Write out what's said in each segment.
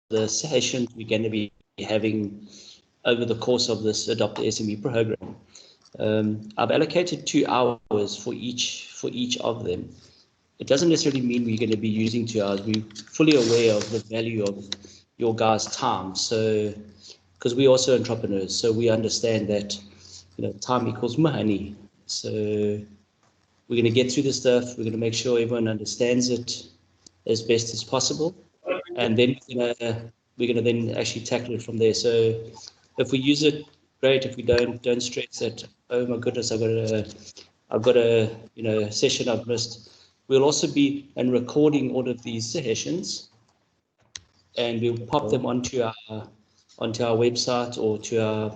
the sessions we're going to be having over the course of this Adopt the SME program. I've allocated 2 hours for each of them. It doesn't necessarily mean we're going to be using 2 hours. We're fully aware of the value of your guys' time. So, because we're also entrepreneurs, so we understand that, you know, time equals money. So we're going to get through the stuff. We're going to make sure everyone understands it as best as possible, and then we're going to then actually tackle it from there. So if we use it, great. If we don't stress that, oh my goodness, I've got a session I've missed. We'll also be recording all of these sessions, and we'll pop them onto our website or to our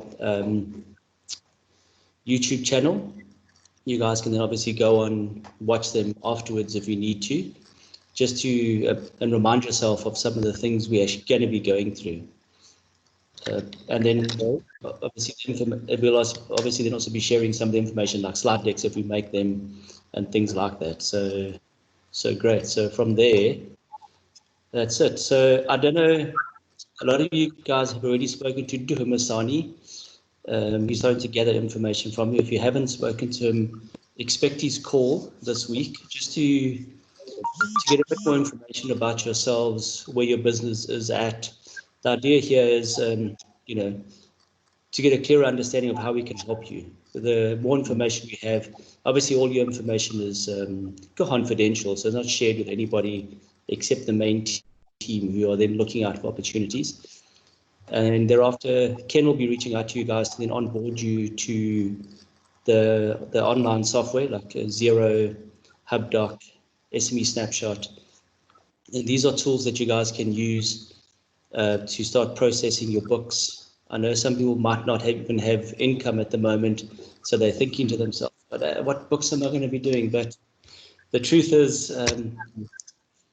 YouTube channel. You guys can then obviously go on, watch them afterwards if you need to, just to and remind yourself of some of the things we're actually going to be going through. And then obviously we'll obviously then also be sharing some of the information like slide decks if we make them and things like that. So great. So from there, that's it. So I don't know, a lot of you guys have already spoken to Duhumasani. He's starting to gather information from you. If you haven't spoken to him, expect his call this week just to get a bit more information about yourselves, where your business is at. The idea here is, to get a clearer understanding of how we can help you. The more information we have, obviously all your information is confidential, so it's not shared with anybody except the main team who are then looking out for opportunities. And thereafter, Ken will be reaching out to you guys to then onboard you to the online software like Xero, HubDoc, SME Snapshot. And these are tools that you guys can use to start processing your books. I know some people might not even have income at the moment, so they're thinking to themselves, but what books am I going to be doing? But the truth is,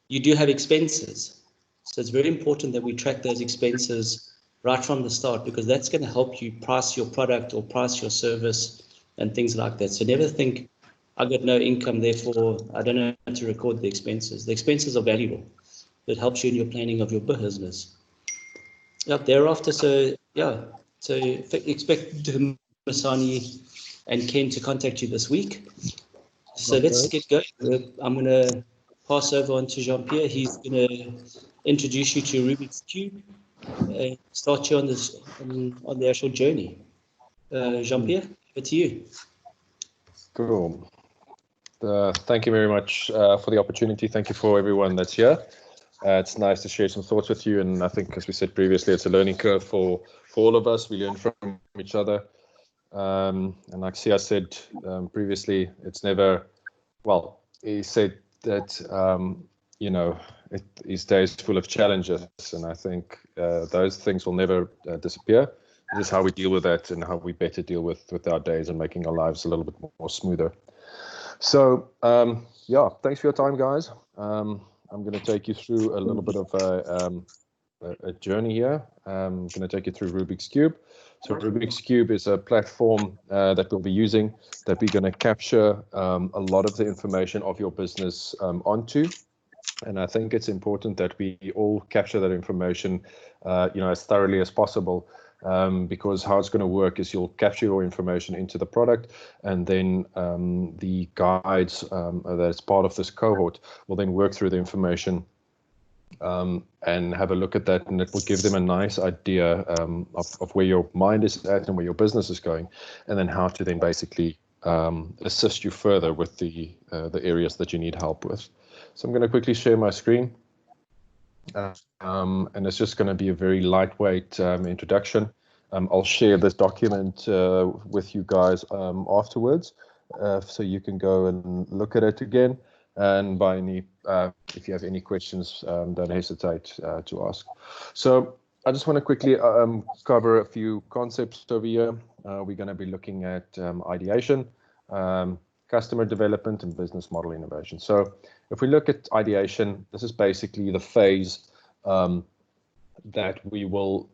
you do have expenses. So it's very important that we track those expenses right from the start, because that's going to help you price your product or price your service and things like that. So never think, I got no income, therefore I don't know how to record the expenses. The expenses are valuable. It helps you in your planning of your business. Thereafter, so expect Masani and Ken to contact you this week. So let's get going. I'm going to pass over on to Jean-Pierre. He's going to introduce you to Rubik's Cube and start you on this on the actual journey. Jean-Pierre, over to you. Cool. Thank you very much for the opportunity. Thank you for everyone that's here. It's nice to share some thoughts with you, and I think, as we said previously, it's a learning curve for all of us. We learn from each other, and like Sia said previously, it's never, well, he said that his day is full of challenges, and I think those things will never disappear. This is how we deal with that and how we better deal with our days and making our lives a little bit more smoother. So thanks for your time, guys. I'm going to take you through a little bit of a journey here. I'm going to take you through Rubik's Cube. So Rubik's Cube is a platform that we'll be using, that we're going to capture a lot of the information of your business onto. And I think it's important that we all capture that information, as thoroughly as possible. Because how it's going to work is you'll capture your information into the product, and then the guides that's part of this cohort will then work through the information and have a look at that, and it will give them a nice idea of where your mind is at and where your business is going, and then how to then basically assist you further with the areas that you need help with. So I'm going to quickly share my screen. And it's just going to be a very lightweight introduction. I'll share this document with you guys afterwards, so you can go and look at it again. And if you have any questions, don't hesitate to ask. So I just want to quickly cover a few concepts over here. We're going to be looking at ideation, customer development, and business model innovation. So if we look at ideation, this is basically the phase that we will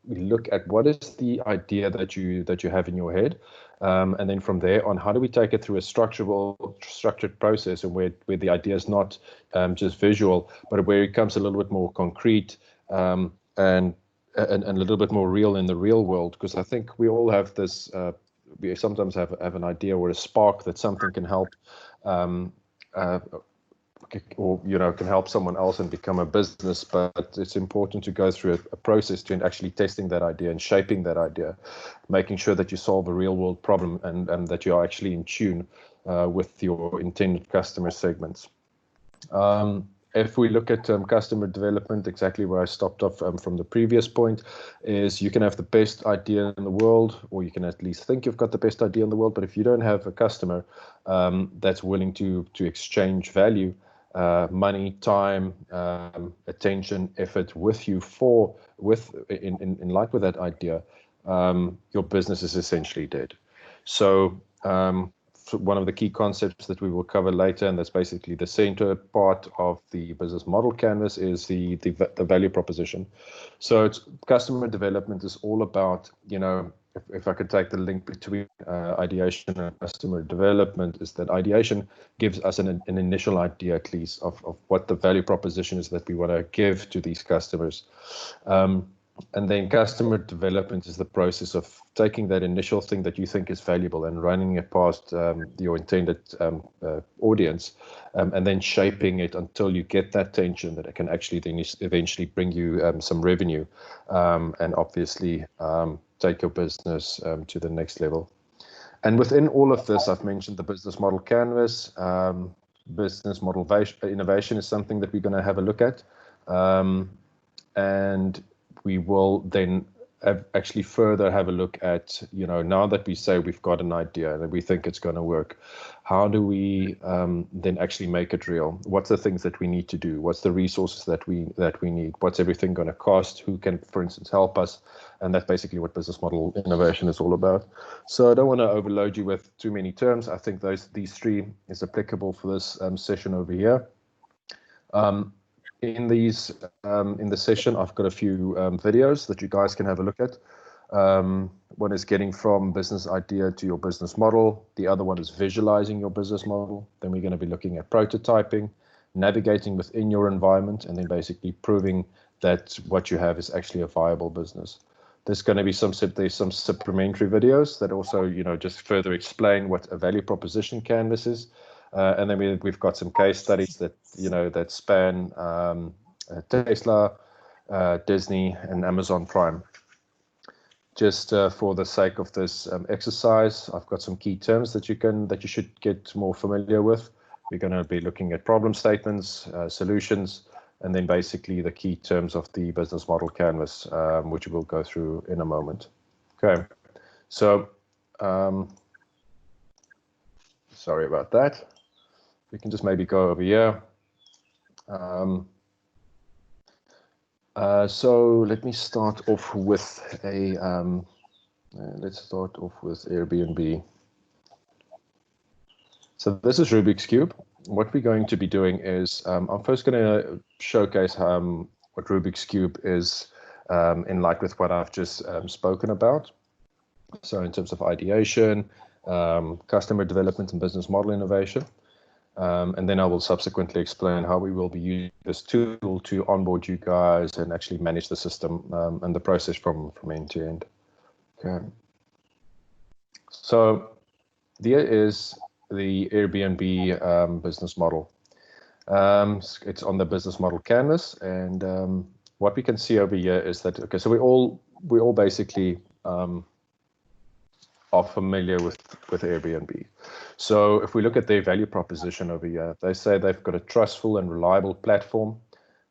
look at what is the idea that you have in your head, and then from there on, how do we take it through a structured process, and where the idea is not just visual, but where it becomes a little bit more concrete, and a little bit more real in the real world, because I think we all have this, we sometimes have an idea or a spark that something can help, or can help someone else and become a business, but it's important to go through a process to actually testing that idea and shaping that idea, making sure that you solve a real world problem and that you are actually in tune with your intended customer segments. If we look at customer development, exactly where I stopped off from the previous point, is you can have the best idea in the world, or you can at least think you've got the best idea in the world, but if you don't have a customer that's willing to exchange value, money, time, attention, effort with you in line with that idea, your business is essentially dead. So one of the key concepts that we will cover later, and that's basically the center part of the business model canvas, is the value proposition. So it's customer development is all about, if I could take the link between ideation and customer development, is that ideation gives us an initial idea, at least, of what the value proposition is that we want to give to these customers. And then customer development is the process of taking that initial thing that you think is valuable and running it past your intended audience, and then shaping it until you get that tension that it can actually then eventually bring you some revenue, and obviously take your business to the next level. And within all of this, I've mentioned the business model canvas. Business model innovation is something that we're going to have a look at. And we will then actually further have a look at, now that we say we've got an idea and we think it's going to work, how do we then actually make it real? What's the things that we need to do? What's the resources that we need? What's everything going to cost? Who can, for instance, help us? And that's basically what business model innovation is all about. So I don't want to overload you with too many terms. I think these three is applicable for this session over here. In the session, I've got a few videos that you guys can have a look at. One is getting from business idea to your business model. The other one is visualizing your business model. Then we're going to be looking at prototyping, navigating within your environment, and then basically proving that what you have is actually a viable business. There's going to be some supplementary videos that also, just further explain what a value proposition canvas is. And then we've got some case studies that that span Tesla, Disney, and Amazon Prime. Just for the sake of this exercise, I've got some key terms that you should get more familiar with. We're going to be looking at problem statements, solutions, and then basically the key terms of the business model canvas, which we'll go through in a moment. Okay, so sorry about that. We can just maybe go over here. So let me start off with let's start off with Airbnb. So this is Rubik's Cube. What we're going to be doing is I'm first going to showcase what Rubik's Cube is in line with what I've just spoken about. So in terms of ideation, customer development, and business model innovation. And then I will subsequently explain how we will be using this tool to onboard you guys and actually manage the system and the process from end to end. Okay. So there is the Airbnb business model. It's on the business model canvas, and what we can see over here is that, okay, so we all basically are familiar with Airbnb. So if we look at their value proposition over here, they say they've got a trustful and reliable platform.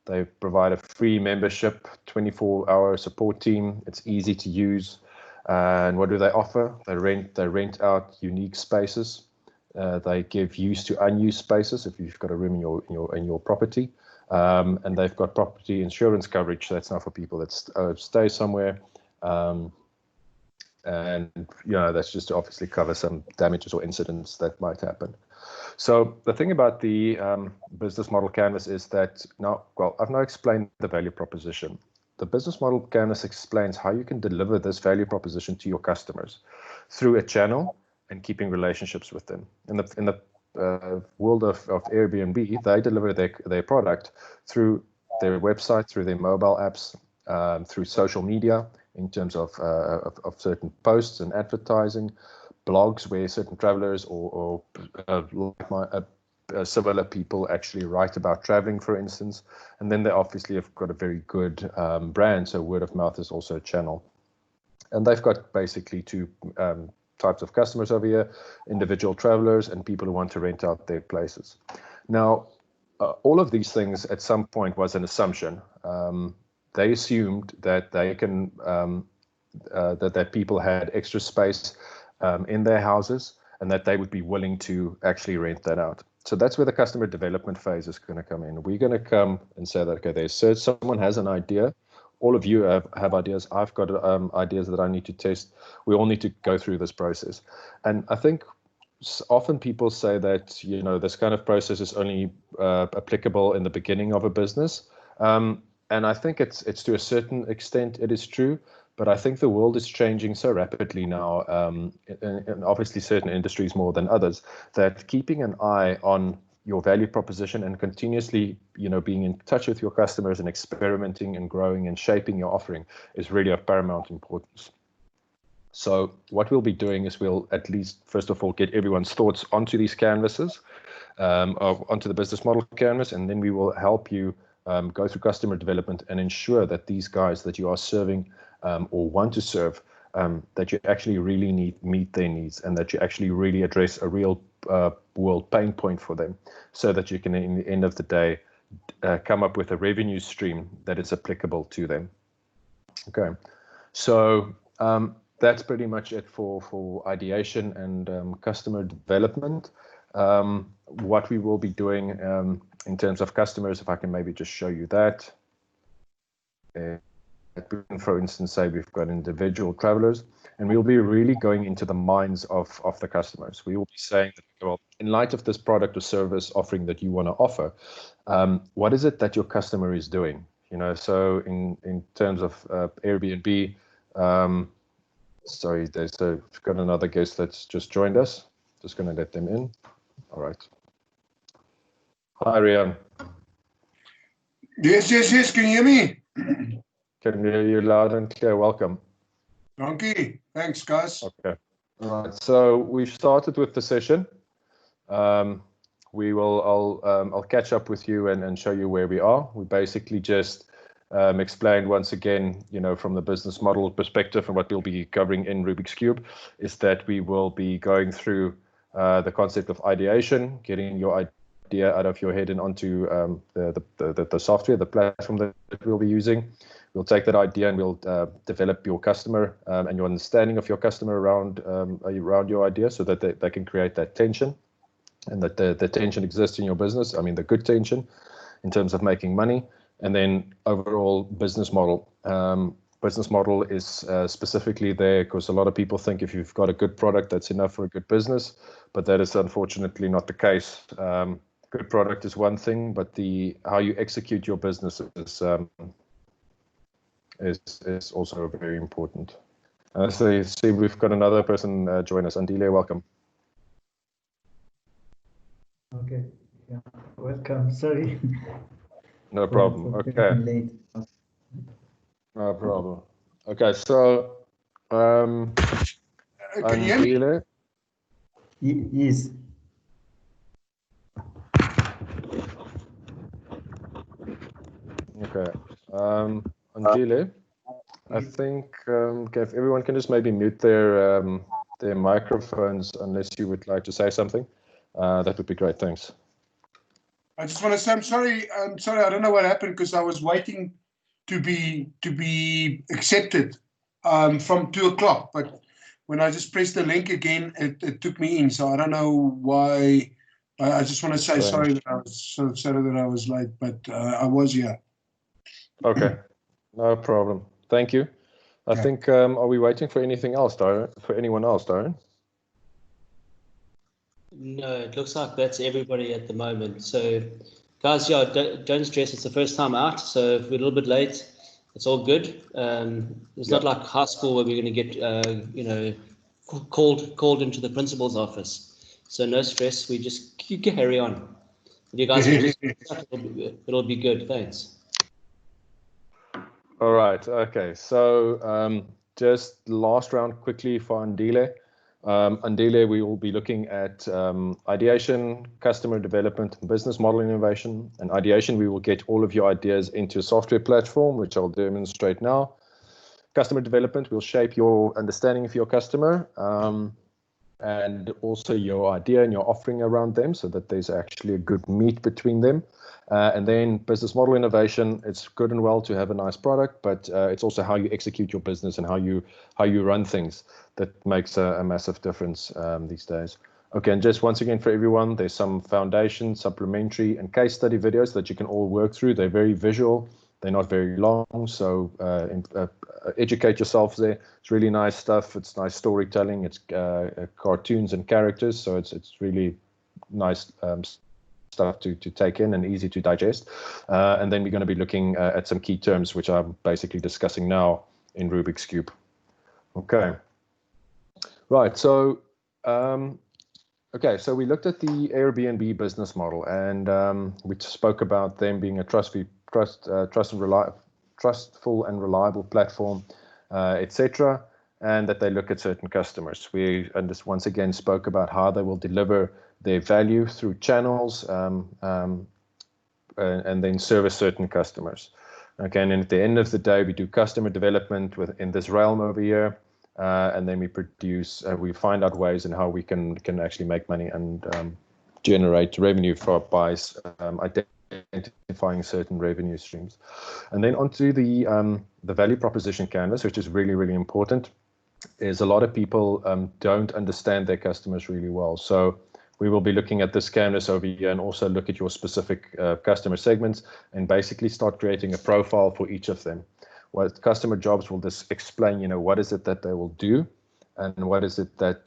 They provide a free membership, 24-hour support team. It's easy to use. And what do they offer? They rent out unique spaces. They give use to unused spaces if you've got a room in your property. And they've got property insurance coverage. That's not for people that stay somewhere. And that's just to obviously cover some damages or incidents that might happen. So the thing about the business model canvas is that I've now explained the value proposition. The business model canvas explains how you can deliver this value proposition to your customers through a channel and keeping relationships with them. In the world of Airbnb, they deliver their product through their website, through their mobile apps, through social media in terms of certain posts and advertising, blogs where certain travelers or similar people actually write about traveling, for instance. And then they obviously have got a very good brand, so word of mouth is also a channel. And they've got basically two types of customers over here: individual travelers and people who want to rent out their places. Now, all of these things at some point was an assumption. They assumed that they can that people had extra space in their houses and that they would be willing to actually rent that out. So that's where the customer development phase is going to come in. We're going to come and say that, okay, someone has an idea. All of you have ideas. I've got ideas that I need to test. We all need to go through this process. And I think often people say that, you know, this kind of process is only applicable in the beginning of a business. And I think it's to a certain extent it is true. But I think the world is changing so rapidly now, and obviously certain industries more than others, that keeping an eye on your value proposition and continuously, you know, being in touch with your customers and experimenting and growing and shaping your offering is really of paramount importance. So what we'll be doing is we'll at least, first of all, get everyone's thoughts onto these canvases, onto the business model canvas, and then we will help you go through customer development and ensure that these guys that you are serving or want to serve, that you actually really meet their needs and that you actually really address a real world pain point for them, so that you can, in the end of the day, come up with a revenue stream that is applicable to them. Okay, so that's pretty much it for ideation and customer development. What we will be doing in terms of customers, if I can maybe just show you that. For instance, say we've got individual travelers, and we'll be really going into the minds of the customers. We will be saying that, well, in light of this product or service offering that you want to offer, what is it that your customer is doing? You know, so in terms of Airbnb, sorry, we've got another guest that's just joined us. Just going to let them in. All right. Hi, Rian. Yes. Can you hear me? Can hear you loud and clear. Welcome. Donkey. Thanks, guys. Okay. All right. So we've started with the session. I'll catch up with you and show you where we are. We basically just explained once again, you know, from the business model perspective, and what we'll be covering in Rubik's Cube is that we will be going through the concept of ideation, getting your idea out of your head and onto the software, the platform that we'll be using. We'll take that idea and we'll develop your customer and your understanding of your customer around your idea, so that they can create that tension, and that the tension exists in your business. I mean, the good tension in terms of making money, and then overall business model. Business model is specifically there because a lot of people think if you've got a good product, that's enough for a good business, but that is unfortunately not the case. Good product is one thing, but how you execute your business is also very important. So you see, we've got another person join us. Andile, welcome. Okay, yeah, welcome. Sorry. No problem. Okay. No problem. Okay, so Can you hear me? Andile. Yes. Okay. Andile, I think if everyone can just maybe mute their microphones unless you would like to say something, that would be great. Thanks. I just want to say I'm sorry. I don't know what happened because I was waiting to be accepted from 2 o'clock, but when I just pressed the link again, it took me in. So I don't know why. I just want to say sorry that I was late, but I was here. Okay, no problem. Thank you. I think, are we waiting for anything else, Darren? For anyone else, Darren? No, it looks like that's everybody at the moment. So, guys, yeah, don't stress. It's the first time out, so if we're a little bit late, it's all good. It's not like high school where we're going to get, called into the principal's office. So no stress. You carry on. You guys, it'll be good. Thanks. All right. Okay. So just last round quickly for Andile. Andile, we will be looking at ideation, customer development, business model innovation. And ideation, we will get all of your ideas into a software platform, which I'll demonstrate now. Customer development will shape your understanding of your customer and also your idea and your offering around them so that there's actually a good meet between them. And then business model innovation, it's good and well to have a nice product, but it's also how you execute your business and how you run things that makes a massive difference these days. Okay, and just once again for everyone, there's some foundation, supplementary, and case study videos that you can all work through. They're very visual. They're not very long, so educate yourself there. It's really nice stuff. It's nice storytelling. It's cartoons and characters, so it's really nice stuff to take in and easy to digest. And then we're going to be looking at some key terms, which I'm basically discussing now in Rubik's Cube. Okay. Right. So, okay. So we looked at the Airbnb business model, and we spoke about them being a trustful and reliable platform, etc., and that they look at certain customers. We just once again spoke about how they will deliver their value through channels and then service certain customers. Okay, and at the end of the day, we do customer development within this realm over here, and then we produce, we find out ways in how we can actually make money and generate revenue by identifying certain revenue streams. And then onto the value proposition canvas, which is really, really important, is a lot of people don't understand their customers really well. So we will be looking at this canvas over here and also look at your specific customer segments and basically start creating a profile for each of them. What customer jobs will just explain, what is it that they will do, and what is it that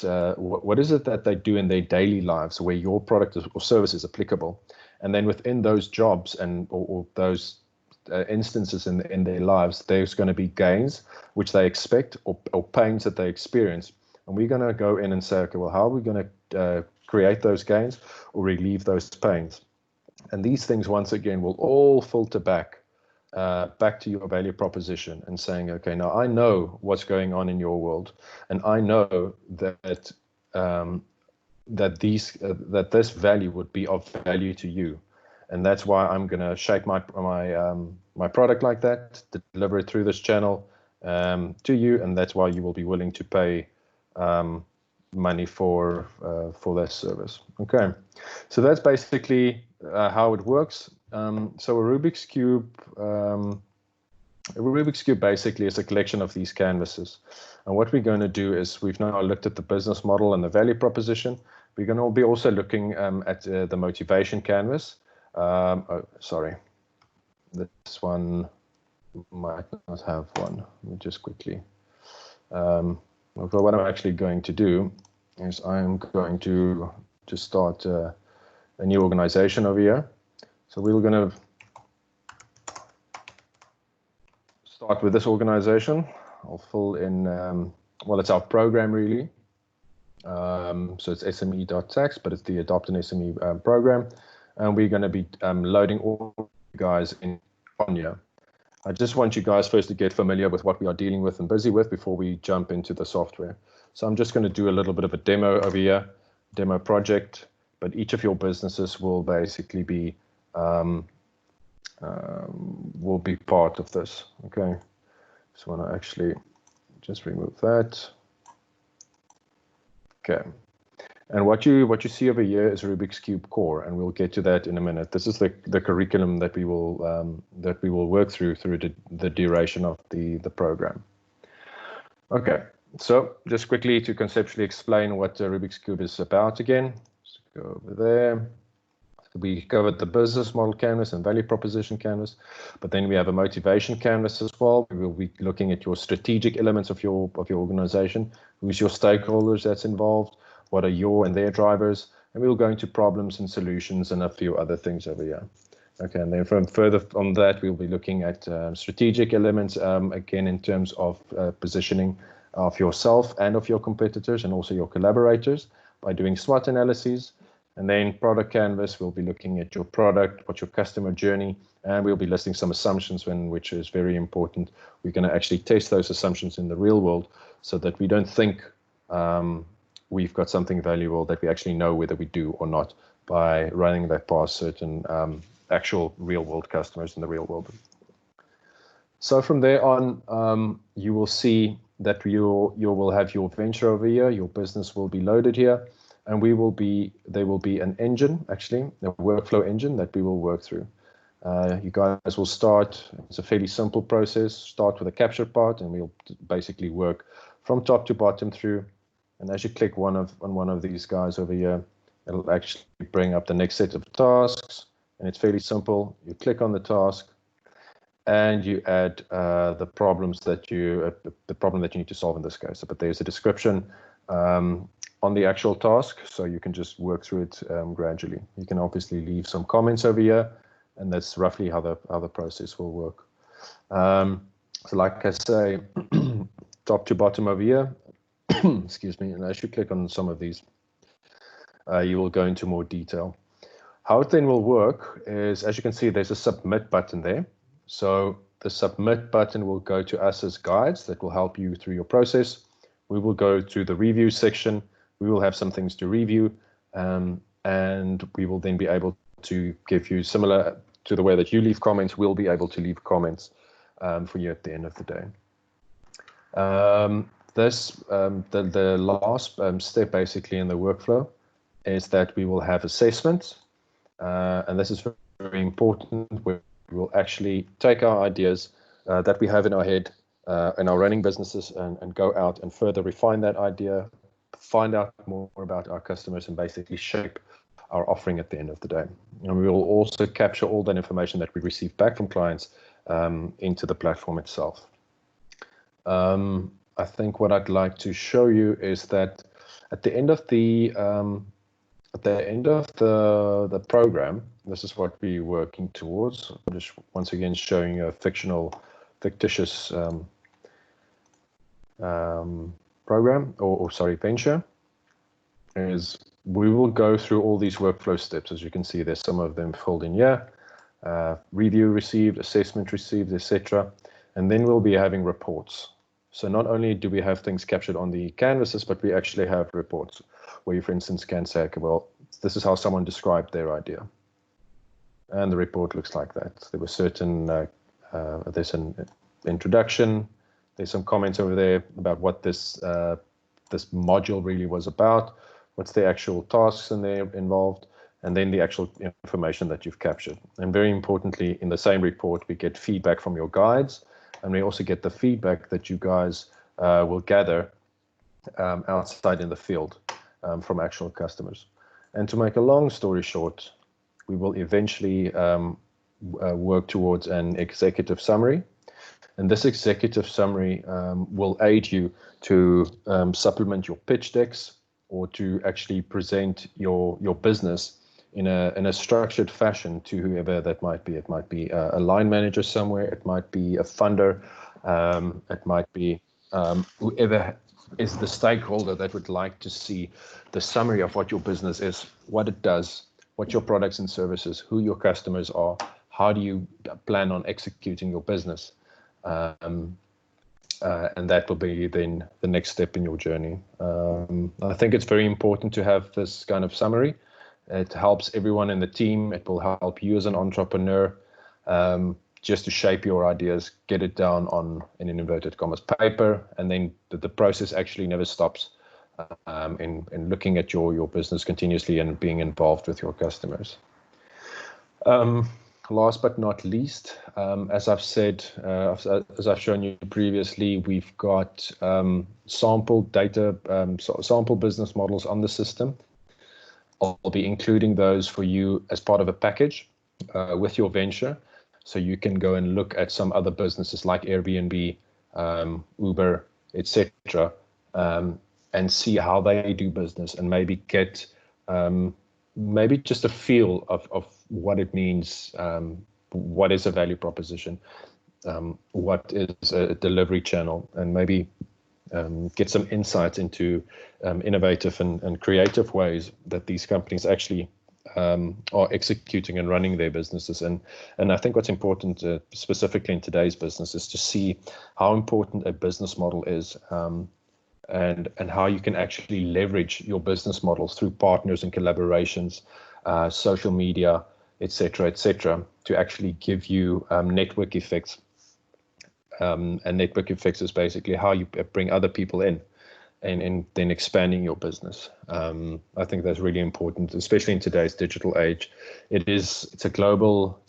they do in their daily lives where your product or service is applicable. And then within those jobs or those instances in their lives, there's going to be gains which they expect or pains that they experience. And we're going to go in and say, okay, well, how are we going to create those gains or relieve those pains? And these things, once again, will all filter back to your value proposition and saying, okay, now I know what's going on in your world, and I know that that this value would be of value to you, and that's why I'm going to shape my product like that, deliver it through this channel to you, and that's why you will be willing to pay money for that service. Okay, so that's basically how it works. So a Rubik's Cube basically is a collection of these canvases. And what we're going to do is, we've now looked at the business model and the value proposition. We're going to be also looking at the motivation canvas. Sorry, this one might not have one. Let me just quickly. What I'm actually going to do is I'm going to just start a new organization over here. So we're going to start with this organization. I'll fill in, well, it's our program really. So it's SME.TAX, but it's the Adopt an SME program. And we're going to be loading all you guys in on here. I just want you guys first to get familiar with what we are dealing with and busy with before we jump into the software. So I'm just going to do a little bit of a demo over here, demo project, but each of your businesses will basically be part of this. Okay, so I want to actually just remove that. Okay, and what you see over here is Rubik's Cube Core, and we'll get to that in a minute. This is the curriculum that we will work through the duration of the program. Okay, so just quickly to conceptually explain what Rubik's Cube is about again. Let's go over there. We covered the business model canvas and value proposition canvas, but then we have a motivation canvas as well. We will be looking at your strategic elements of your organization. Who's your stakeholders that's involved? What are your and their drivers? And we'll go into problems and solutions and a few other things over here. Okay, and then from further on that, we'll be looking at strategic elements, again, in terms of positioning of yourself and of your competitors and also your collaborators by doing SWOT analyses. And then product canvas, we'll be looking at your product, what's your customer journey, and we'll be listing some assumptions, which is very important. We're going to actually test those assumptions in the real world so that we don't think we've got something valuable, that we actually know whether we do or not by running that past certain actual real world customers in the real world. So from there on, you will see that you will have your venture over here, your business will be loaded here, and there will be an engine, actually, a workflow engine that we will work through. You guys will start, it's a fairly simple process, start with a capture part, and we'll basically work from top to bottom through. And as you click on one of these guys over here, it'll actually bring up the next set of tasks, and it's fairly simple. You click on the task, and you add the problem that you need to solve in this case. But there's a description on the actual task, so you can just work through it gradually. You can obviously leave some comments over here, and that's roughly how the process will work. So like I say, top to bottom over here, excuse me, and as you click on some of these, you will go into more detail. How it then will work is, as you can see, there's a submit button there. So the submit button will go to us as guides that will help you through your process. We will go to the review section. We will have some things to review, and we will then be able to give you, similar to the way that you leave comments, we'll be able to leave comments for you at the end of the day. The last step basically in the workflow is that we will have assessments, and this is very important. We will actually take our ideas that we have in our head, in our running businesses, and go out and further refine that idea, find out more about our customers, and basically shape our offering at the end of the day. And we will also capture all that information that we receive back from clients into the platform itself. I think what I'd like to show you is that at the end of the program, this is what we're working towards. I'm just once again showing a fictitious program, or sorry, venture. Is we will go through all these workflow steps. As you can see, there's some of them filled in here. Review received, assessment received, etc. And then we'll be having reports. So not only do we have things captured on the canvases, but we actually have reports where you, for instance, can say, okay, well, this is how someone described their idea. And the report looks like that. There were certain, there's an introduction, there's some comments over there about what this module really was about, what's the actual tasks in there involved, and then the actual information that you've captured. And very importantly, in the same report, we get feedback from your guides, and we also get the feedback that you guys will gather outside in the field from actual customers. And to make a long story short, we will eventually work towards an executive summary. And this executive summary will aid you to supplement your pitch decks, or to actually present your business in a structured fashion to whoever that might be. It might be a line manager somewhere, it might be a funder, it might be whoever is the stakeholder that would like to see the summary of what your business is, what it does, what your products and services, who your customers are, how do you plan on executing your business. And that will be then the next step in your journey. I think it's very important to have this kind of summary. It helps everyone in the team. It will help you as an entrepreneur just to shape your ideas, get it down on in inverted commas paper, and then the process actually never stops in looking at your business continuously and being involved with your customers. Last but not least, as I've said, as I've shown you previously, we've got sample data, sample business models on the system. I'll be including those for you as part of a package with your venture. So you can go and look at some other businesses like Airbnb, Uber, etc., and see how they do business, and maybe get maybe just a feel of what it means, what is a value proposition, what is a delivery channel, and maybe get some insights into innovative and creative ways that these companies actually are executing and running their businesses. And I think what's important, specifically in today's business, is to see how important a business model is, and how you can actually leverage your business models through partners and collaborations, social media, etc., to actually give you network effects. And network effects is basically how you bring other people in, and then expanding your business. I think that's really important, especially in today's digital age. It's a global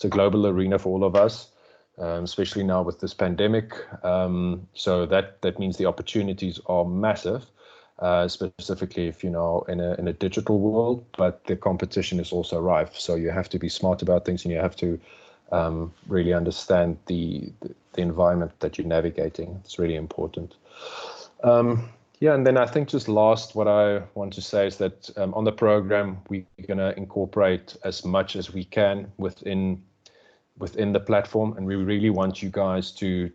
arena for all of us, especially now with this pandemic. So that means the opportunities are massive, specifically if in a digital world, but the competition is also rife. So you have to be smart about things, and you have to really understand the environment that you're navigating. It's really important. And then I think just last, what I want to say is that on the program, we're going to incorporate as much as we can within the platform, and we really want you guys to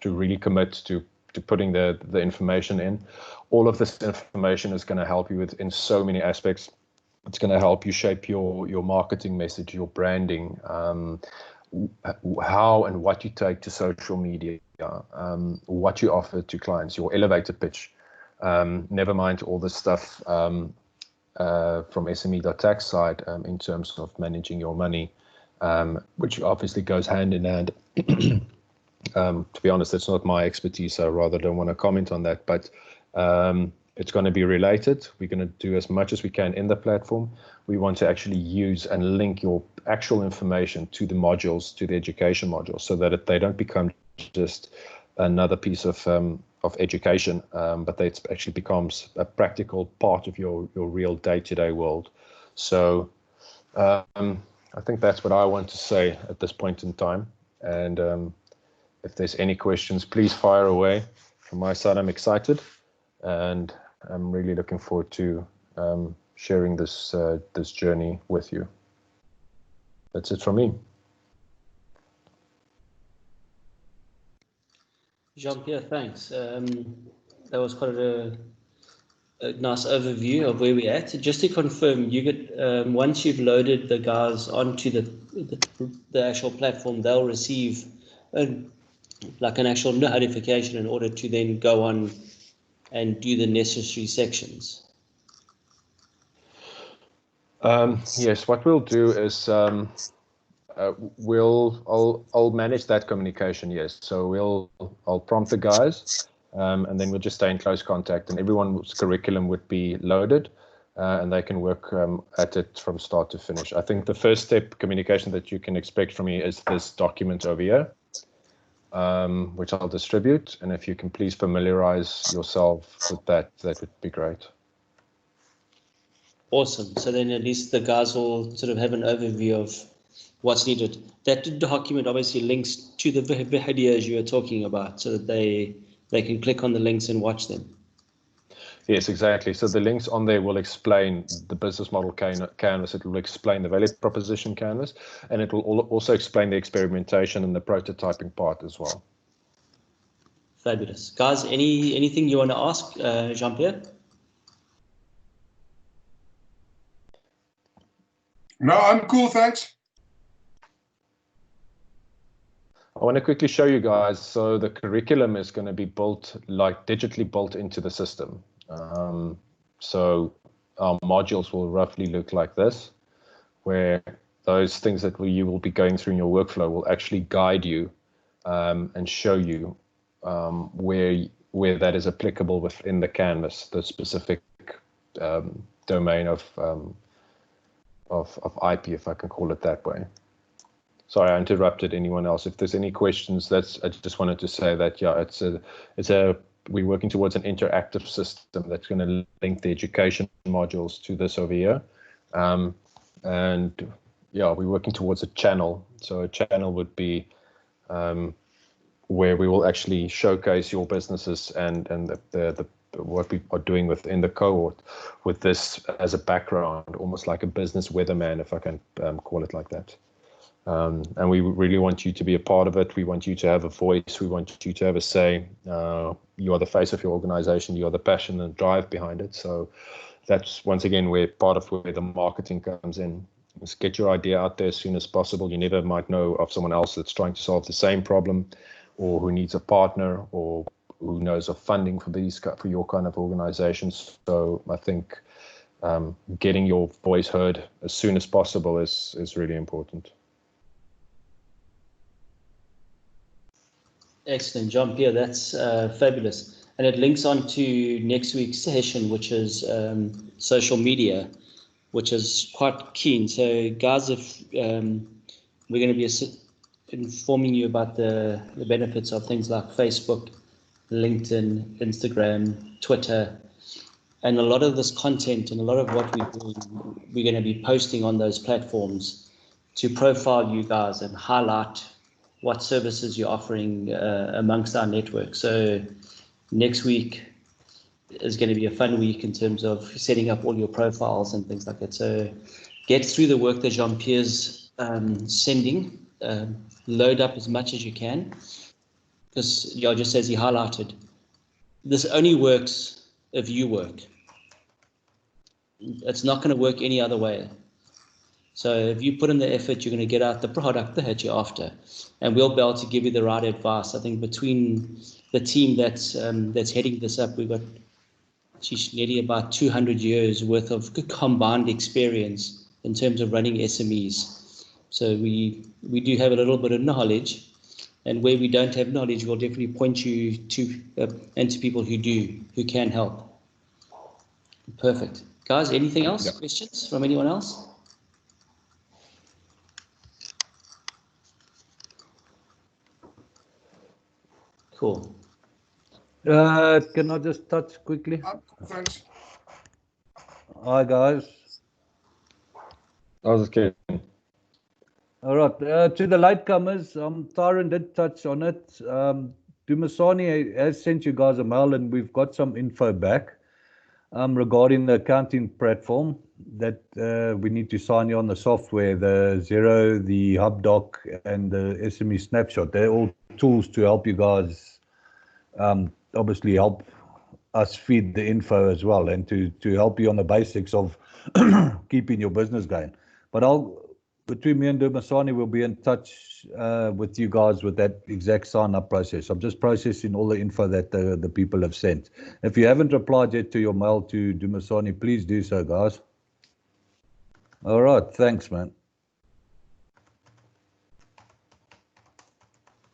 really commit to putting the information in. All of this information is going to help you in so many aspects. It's going to help you shape your marketing message, your branding, how and what you take to social media, what you offer to clients, your elevator pitch. Never mind all the stuff from SME.TAX side in terms of managing your money, which obviously goes hand in hand. To be honest, that's not my expertise, so I rather don't want to comment on that, but it's going to be related. We're going to do as much as we can in the platform. We want to actually use and link your actual information to the modules, to the education modules, so that they don't become just another piece of education, but that it actually becomes a practical part of your real day-to-day world. So I think that's what I want to say at this point in time. And if there's any questions, please fire away. From my side, I'm excited, and I'm really looking forward to sharing this journey with you. That's it from me. Jean-Pierre, thanks. That was quite a nice overview of where we're at. Just to confirm, you get once you've loaded the guys onto the actual platform, they'll receive an actual notification in order to then go on and do the necessary sections. Yes, what we'll do is I'll manage that communication. Yes, so I'll prompt the guys, and then we'll just stay in close contact, and everyone's curriculum would be loaded, and they can work at it from start to finish. I think the first step communication that you can expect from me is this document over here, which I'll distribute, and if you can please familiarize yourself with that, that would be great. Awesome. So then at least the guys will sort of have an overview of what's needed. That document obviously links to the videos you were talking about, so that they can click on the links and watch them. Yes, exactly. So the links on there will explain the business model canvas. It will explain the value proposition canvas, and it will also explain the experimentation and the prototyping part as well. Fabulous. Guys, anything you want to ask Jean-Pierre? No, I'm cool, thanks. I want to quickly show you guys. So the curriculum is going to be built, like digitally built into the system. So our modules will roughly look like this, where those things that you will be going through in your workflow will actually guide you and show you where that is applicable within the canvas, the specific domain of IP, if I can call it that way. Sorry, I interrupted anyone else. If there's any questions, I just wanted to say that, yeah, we're working towards an interactive system that's going to link the education modules to this over here. And yeah, we're working towards a channel. So a channel would be where we will actually showcase your businesses and the what we are doing within the cohort with this as a background, almost like a business weatherman, if I can call it like that. And we really want you to be a part of it. We want you to have a voice. We want you to have a say. You are the face of your organization. You are the passion and drive behind it. So that's, once again, where part of where the marketing comes in. Is get your idea out there as soon as possible. You never might know of someone else that's trying to solve the same problem, or who needs a partner, or who knows of funding for your kind of organizations. So I think getting your voice heard as soon as possible is really important. Excellent, Jean-Pierre, that's fabulous. And it links on to next week's session, which is social media, which is quite keen. So guys, if we're going to be informing you about the benefits of things like Facebook, LinkedIn, Instagram, Twitter, and a lot of this content and a lot of what we're going to be posting on those platforms to profile you guys and highlight what services you're offering amongst our network. So next week is going to be a fun week in terms of setting up all your profiles and things like that. So get through the work that Jean-Pierre's sending, load up as much as you can, because just as he highlighted, this only works if you work. It's not going to work any other way. So if you put in the effort, you're going to get out the product that you're after, and we'll be able to give you the right advice. I think between the team that's heading this up, we've got nearly about 200 years worth of combined experience in terms of running SMEs. So we do have a little bit of knowledge, and where we don't have knowledge, we'll definitely point you to and to people who can help. Perfect. Guys, anything else? Yep. Questions from anyone else? Cool. Can I just touch quickly? Thanks. Hi, guys. I was kidding. All right. To the latecomers, Tyron did touch on it. Dumasani has sent you guys a mail, and we've got some info back regarding the accounting platform that we need to sign you on the software, the Zero, the HubDoc, and the SME Snapshot. They're all tools to help you guys obviously help us feed the info as well, and to help you on the basics of keeping your business going. But between me and Dumasani, we'll be in touch with you guys with that exact sign-up process. I'm just processing all the info that the people have sent. If you haven't replied yet to your mail to Dumasani, please do so, guys. All right, thanks, man.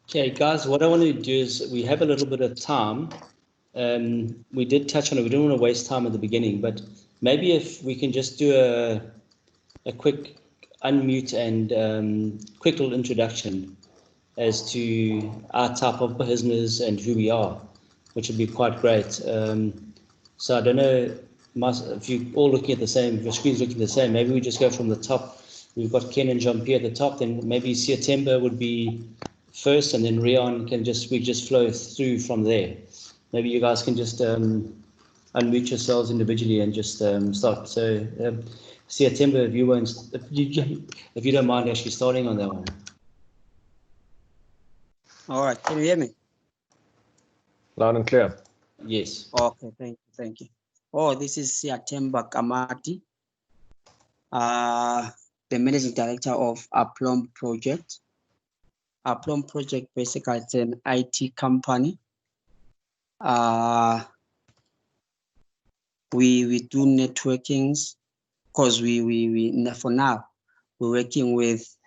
Okay, guys, what I want to do is we have a little bit of time. We did touch on it. We don't want to waste time at the beginning, but maybe if we can just do a quick unmute and quick little introduction as to our type of business and who we are, which would be quite great. So I don't know if you're all looking at the same, if your screen's looking the same, maybe we just go from the top. We've got Ken and Jean-Pierre at the top, then maybe Siatemba would be first, and then Rion we just flow through from there. Maybe you guys can just unmute yourselves individually and just start. So Siatemba, if you don't mind actually starting on that one. All right, can you hear me? Loud and clear. Yes. Okay, thank you. Oh, this is Siatemba Kamati, the Managing Director of Aplomb Project. Aplomb Project basically it's an IT company. We do networkings because we for now we're working with,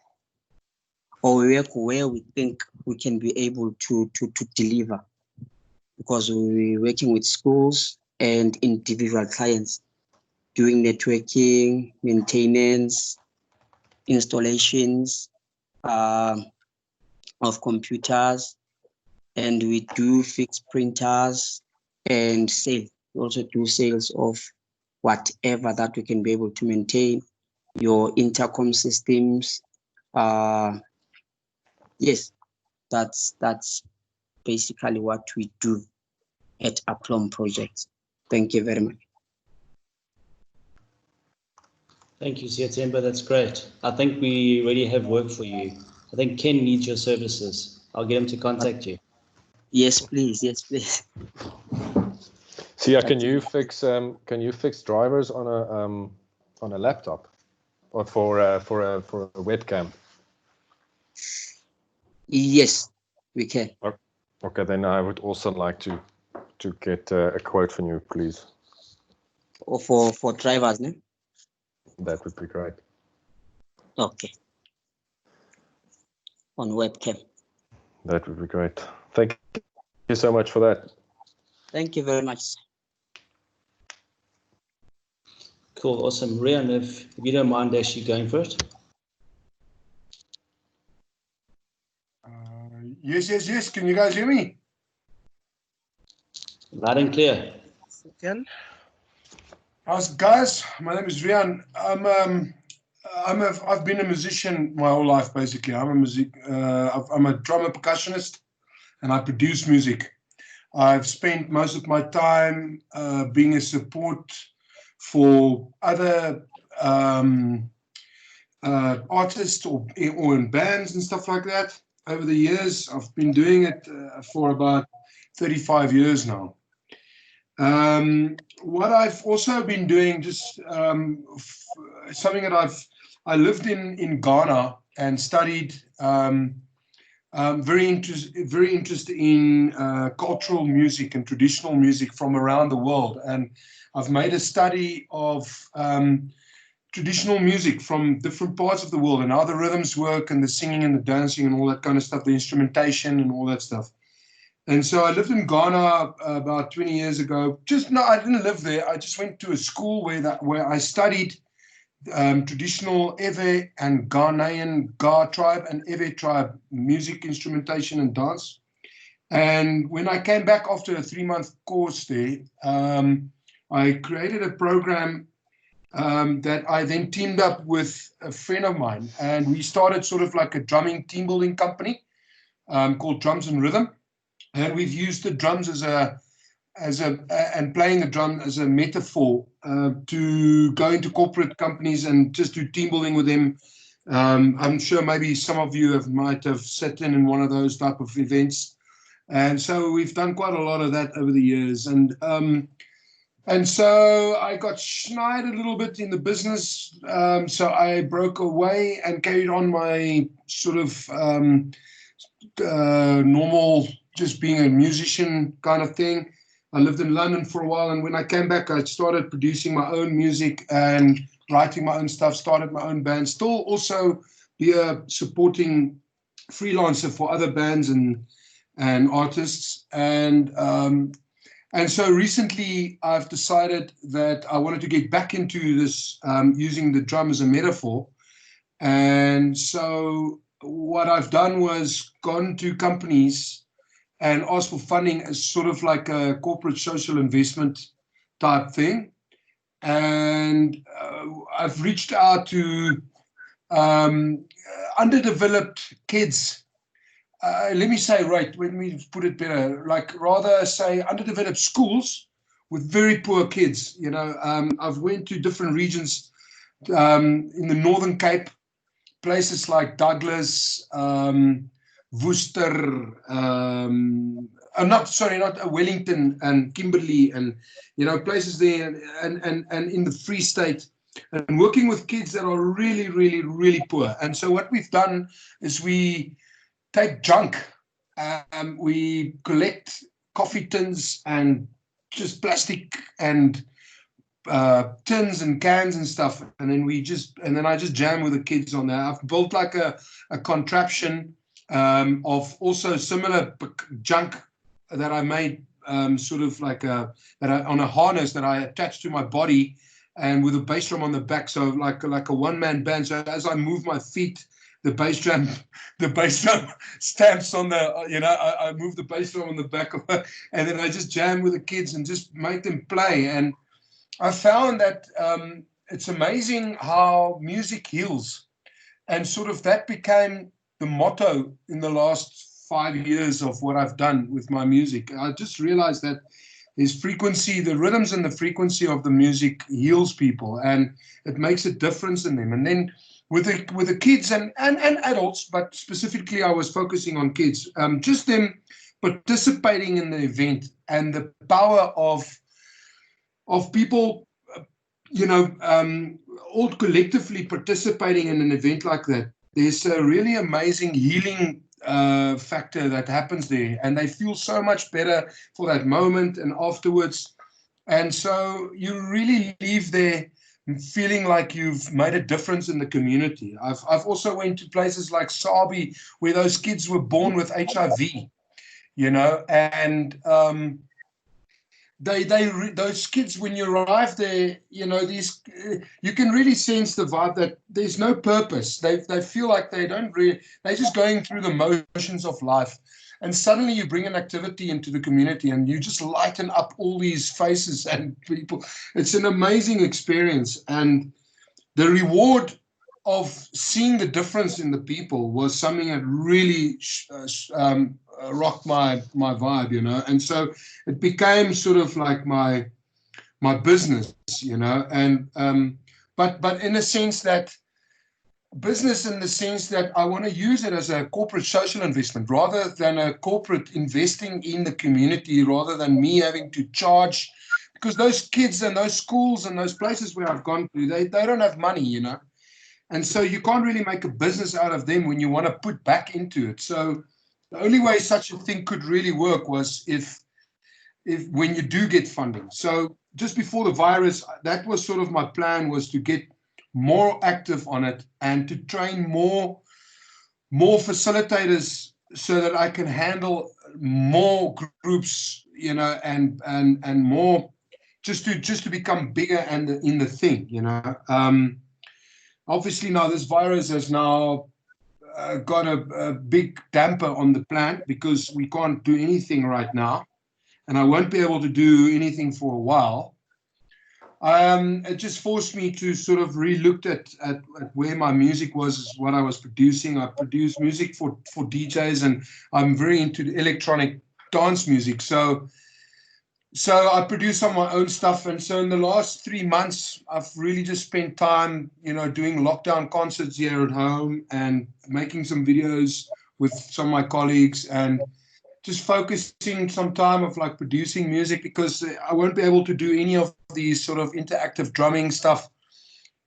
or we work where we think we can be able to deliver, because we're working with schools and individual clients doing networking, maintenance, installations of computers, and we do fix printers and sale. We also do sales of whatever that we can be able to maintain, your intercom systems. Yes, that's basically what we do at Aplomb Project. Thank you very much. Thank you, Siatemba. That's great. I think we already have work for you. I think Ken needs your services. I'll get him to contact you. Yes, please. Yes, please. Sia, can you fix drivers on a laptop, or for a webcam? Yes, we can. Okay, then I would also like to get a quote from you, please. Or for drivers, no? That would be great. Okay. On webcam. That would be great. Thank you so much for that. Thank you very much. Cool, awesome. Rian, if you don't mind actually going for it. Yes. Can you guys hear me? Loud and clear. Guys, my name is Rian. I've been a musician my whole life, basically. I'm a drummer percussionist, and I produce music. I've spent most of my time being a support for other artists or in bands and stuff like that. Over the years, I've been doing it for about 35 years now. What I've also been doing, just something that I lived in Ghana and studied. Very interested in cultural music and traditional music from around the world, and I've made a study of traditional music from different parts of the world and how the rhythms work and the singing and the dancing and all that kind of stuff, the instrumentation and all that stuff. And so I lived in Ghana about 20 years ago. I didn't live there. I just went to a school where I studied traditional Ewe and Ghanaian Ga tribe and Ewe tribe music, instrumentation, and dance. And when I came back after a 3-month course there, I created a program that I then teamed up with a friend of mine, and we started sort of like a drumming team building company called Drums and Rhythm. And we've used the drums and playing the drum as a metaphor to go into corporate companies and just do team building with them. I'm sure maybe some of you might have sat in one of those type of events. And so we've done quite a lot of that over the years. And so I got schneid a little bit in the business. So I broke away and carried on my sort of normal, just being a musician kind of thing. I lived in London for a while, and when I came back, I started producing my own music and writing my own stuff, started my own band, still also be a supporting freelancer for other bands and artists. And so recently I've decided that I wanted to get back into this, using the drum as a metaphor. And so what I've done was gone to companies and asked for funding as sort of like a corporate social investment type thing. And I've reached out to underdeveloped kids. Let me say, right, let me put it better, like rather say underdeveloped schools with very poor kids. You know, I've went to different regions in the Northern Cape, places like Douglas, Worcester, not Wellington and Kimberley, and places there, and in the Free State, and working with kids that are really, really, really poor. And so what we've done is we take junk, we collect coffee tins and just plastic and tins and cans and stuff, and then I just jam with the kids on that. I've built like a contraption of also similar junk that I made, sort of like on a harness that I attached to my body, and with a bass drum on the back, so like a one-man band. So as I move my feet, the bass drum stamps on the, I move the bass drum on the back of it, and then I just jam with the kids and just make them play. And I found that it's amazing how music heals, and sort of that became the motto in the last 5 years of what I've done with my music. I just realized that, frequency, the rhythms and the frequency of the music heals people, and it makes a difference in them. And then with the kids and adults, but specifically I was focusing on kids, just them participating in the event and the power of people, all collectively participating in an event like that. There's a really amazing healing factor that happens there, and they feel so much better for that moment and afterwards. And so you really leave there feeling like you've made a difference in the community. I've also went to places like Sabi where those kids were born with HIV, and those kids, when you arrive there, you can really sense the vibe that there's no purpose. They feel like they're just going through the motions of life. And suddenly you bring an activity into the community and you just lighten up all these faces and people. It's an amazing experience. And the reward of seeing the difference in the people was something that really rocked my vibe, and so it became sort of like my business, and but in a sense that business, in the sense that I want to use it as a corporate social investment rather than a corporate investing in the community, rather than me having to charge, because those kids and those schools and those places where I've gone to, they don't have money, and so you can't really make a business out of them when you want to put back into it. So the only way such a thing could really work was if when you do get funding. So just before the virus, that was sort of my plan, was to get more active on it and to train more facilitators so that I can handle more groups, and more just to become bigger and in the thing, Obviously now this virus has now got a big damper on the plan, because we can't do anything right now, and I won't be able to do anything for a while. It just forced me to sort of re-look at where my music was, what I was producing. I produce music for DJs, and I'm very into the electronic dance music. So I produce some of my own stuff. And so in the last 3 months, I've really just spent time, doing lockdown concerts here at home and making some videos with some of my colleagues, and just focusing some time of like producing music, because I won't be able to do any of these sort of interactive drumming stuff.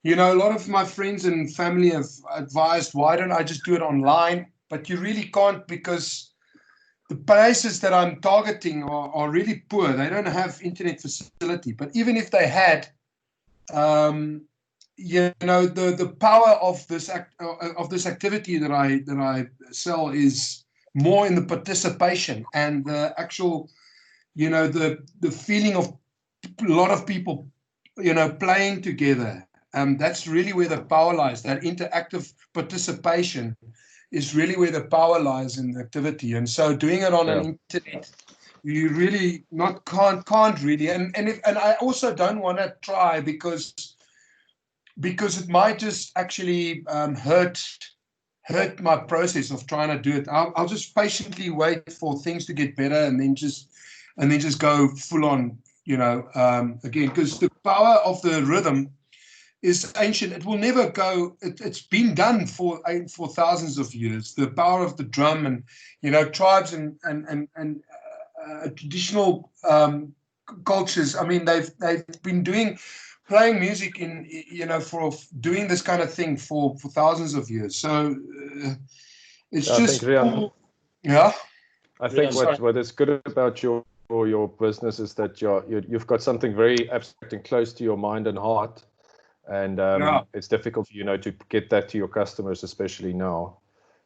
A lot of my friends and family have advised, why don't I just do it online? But you really can't, because the places that I'm targeting are really poor. They don't have internet facility. But even if they had, the power of this activity that I sell is more in the participation and the actual, the feeling of a lot of people, playing together. That's really where the power lies. That interactive participation is really where the power lies in the activity. And so doing it on an internet, you really can't really. And I also don't want to try, because it might just actually hurt my process of trying to do it. I'll just patiently wait for things to get better, and then just go full on, again, because the power of the rhythm is ancient. It will never go. It's been done for thousands of years. The power of the drum, and tribes and traditional cultures. I mean, they've been playing music for doing this kind of thing for thousands of years. So it's just cool. Yeah. I think what is good about your business is that you've got something very abstract and close to your mind and heart. And it's difficult for to get that to your customers, especially now.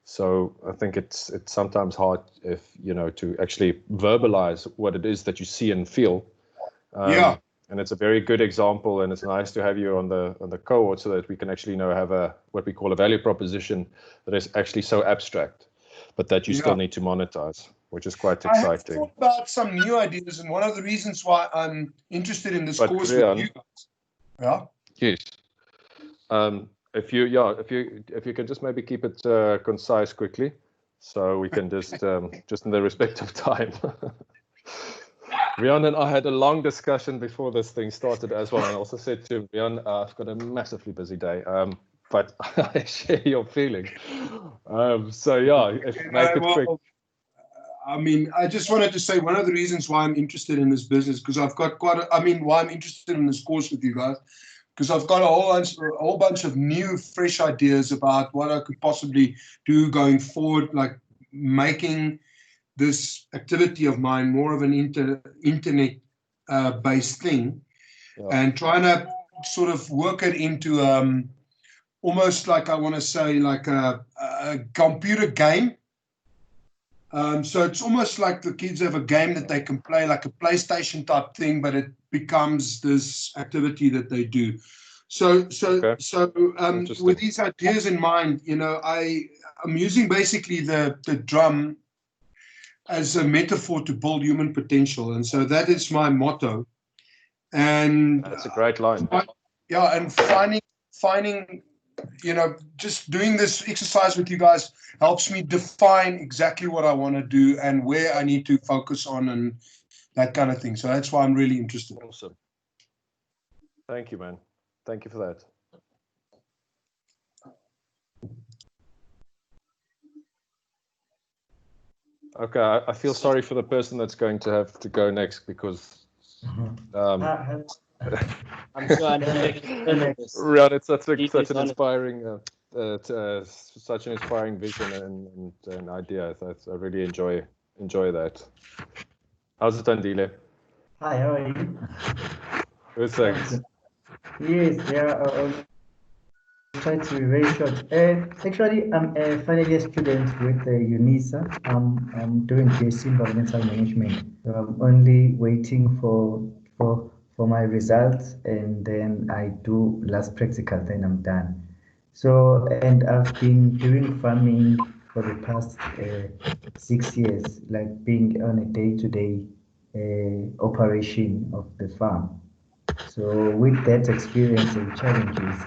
So I think it's sometimes hard if to actually verbalize what it is that you see and feel. And it's a very good example, and it's nice to have you on the cohort so that we can actually have what we call a value proposition that is actually so abstract, but that you still need to monetize, which is quite exciting. I have thought about some new ideas, and one of the reasons why I'm interested in this course with you guys. Yeah. Yes. If you can just maybe keep it concise quickly, so we can just in the respect of time. Rian and I had a long discussion before this thing started as well. And I also said to him, Rian, I've got a massively busy day, but I share your feeling. So yeah, make it quick. I mean, I just wanted to say one of the reasons why I'm interested in this business, because I've got why I'm interested in this course with you guys, because I've got a whole bunch of new, fresh ideas about what I could possibly do going forward, like making this activity of mine more of an internet-based thing, and trying to sort of work it into almost like, I want to say, like a computer game. So it's almost like the kids have a game that they can play, like a PlayStation type thing, but it becomes this activity that they do. So with these ideas in mind, you know, I'm using basically the drum as a metaphor to build human potential, and so that is my motto. And that's a great line. Yeah, and finding, you know, just doing this exercise with you guys helps me define exactly what I want to do and where I need to focus on and that kind of thing. So that's why I'm really interested. Awesome. Thank you, man. Thank you for that. Okay, I feel sorry for the person that's going to have to go next, because I'm sure I know. Rian, it's such an inspiring, such an inspiring vision and idea. I really enjoy that. How's it, Andile? Hi, how are you? Good, thanks. Yes, yeah, I'll try to be very short. Actually, I'm a final year student with UNISA. I'm doing BSc Environmental Management. So I'm only waiting for my results, and then I do last practical, then I'm done. So, and I've been doing farming for the past 6 years, like being on a day-to-day operation of the farm. So with that experience and challenges,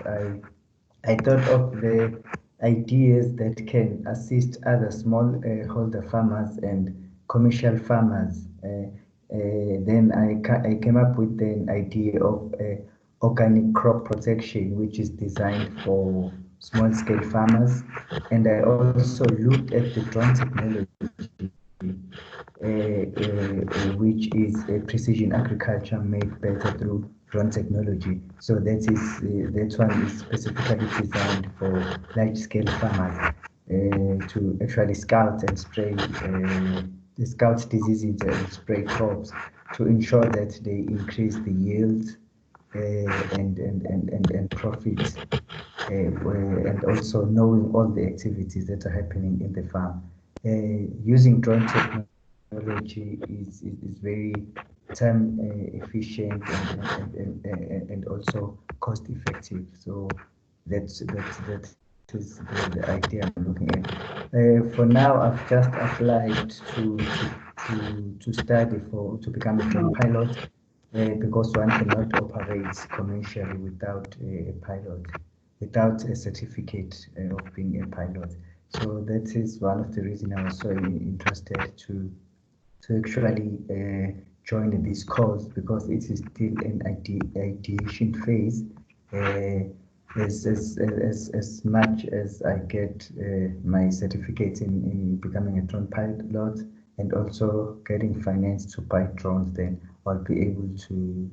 I thought of the ideas that can assist other small holder farmers and commercial farmers. Then I came up with an idea of organic crop protection, which is designed for small-scale farmers. And I also looked at the drone technology, which is precision agriculture made better through drone technology. So that one is specifically designed for large-scale farmers to actually scout and spray, scout diseases and spray crops to ensure that they increase the yield and profit, and also knowing all the activities that are happening in the farm. Using drone technology is very time efficient and also cost effective. So that is the idea I'm looking at. For now, I've just applied to study to become a drone pilot, because one cannot operate commercially without a pilot, without a certificate of being a pilot. So that is one of the reasons I was so interested to actually join this course, because it is still an ideation phase. As much as I get my certificate in becoming a drone pilot and also getting finance to buy drones, then I'll be able to